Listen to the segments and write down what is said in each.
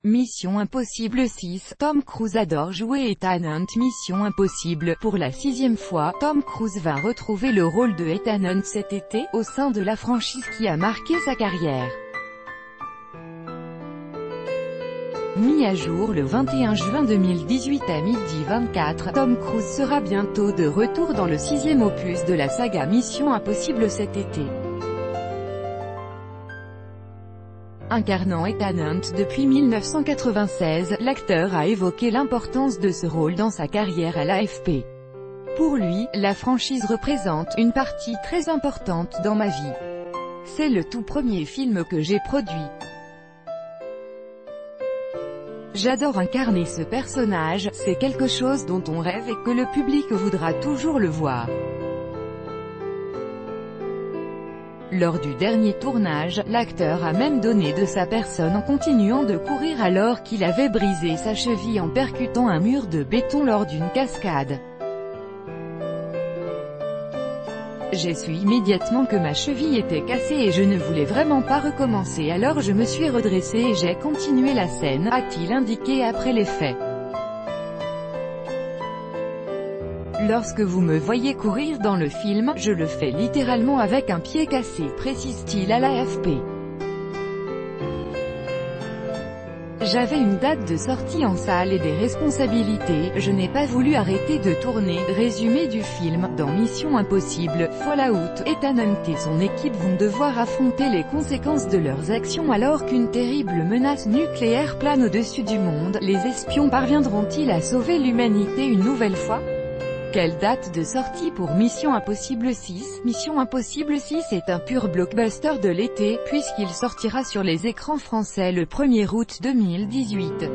Mission Impossible 6, Tom Cruise adore jouer Ethan Hunt. Mission Impossible, pour la 6e fois, Tom Cruise va retrouver le rôle de Ethan Hunt cet été, au sein de la franchise qui a marqué sa carrière. Mis à jour le 21 juin 2018 à midi 24, Tom Cruise sera bientôt de retour dans le 6e opus de la saga Mission Impossible cet été. Incarnant Ethan Hunt depuis 1996, l'acteur a évoqué l'importance de ce rôle dans sa carrière à l'AFP. Pour lui, la franchise représente une partie très importante dans ma vie. C'est le tout premier film que j'ai produit. J'adore incarner ce personnage, c'est quelque chose dont on rêve et que le public voudra toujours le voir. Lors du dernier tournage, l'acteur a même donné de sa personne en continuant de courir alors qu'il avait brisé sa cheville en percutant un mur de béton lors d'une cascade. J'ai su immédiatement que ma cheville était cassée et je ne voulais vraiment pas recommencer, alors je me suis redressé et j'ai continué la scène, a-t-il indiqué après les faits. Lorsque vous me voyez courir dans le film, je le fais littéralement avec un pied cassé, précise-t-il à l'AFP. J'avais une date de sortie en salle et des responsabilités, je n'ai pas voulu arrêter de tourner. Résumé du film, dans Mission Impossible, Fallout, Ethan Hunt et son équipe vont devoir affronter les conséquences de leurs actions alors qu'une terrible menace nucléaire plane au-dessus du monde. Les espions parviendront-ils à sauver l'humanité une nouvelle fois? Quelle date de sortie pour Mission Impossible 6? Mission Impossible 6 est un pur blockbuster de l'été, puisqu'il sortira sur les écrans français le 1er août 2018.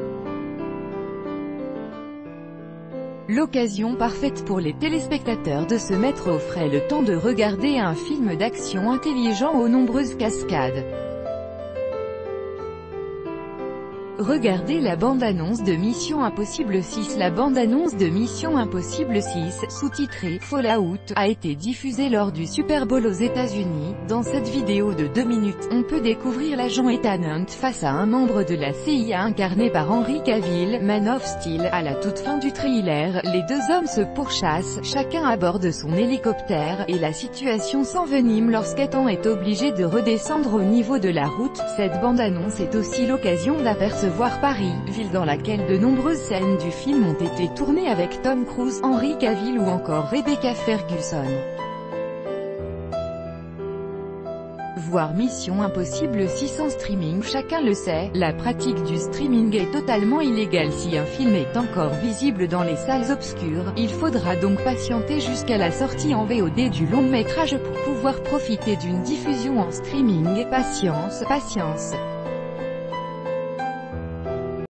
L'occasion parfaite pour les téléspectateurs de se mettre au frais le temps de regarder un film d'action intelligent aux nombreuses cascades. Regardez la bande-annonce de Mission Impossible 6. La bande-annonce de Mission Impossible 6, sous-titrée « Fallout », a été diffusée lors du Super Bowl aux États-Unis. Dans cette vidéo de 2 minutes, on peut découvrir l'agent Ethan Hunt face à un membre de la CIA incarné par Henry Cavill, Man of Steel. À la toute fin du trailer, les deux hommes se pourchassent, chacun à bord de son hélicoptère, et la situation s'envenime lorsqu'Ethan est obligé de redescendre au niveau de la route. Cette bande-annonce est aussi l'occasion d'apercevoir Paris, ville dans laquelle de nombreuses scènes du film ont été tournées avec Tom Cruise, Henry Cavill ou encore Rebecca Ferguson. Voir Mission Impossible 6 en streaming. Chacun le sait, la pratique du streaming est totalement illégale si un film est encore visible dans les salles obscures. Il faudra donc patienter jusqu'à la sortie en VOD du long métrage pour pouvoir profiter d'une diffusion en streaming. Patience, patience.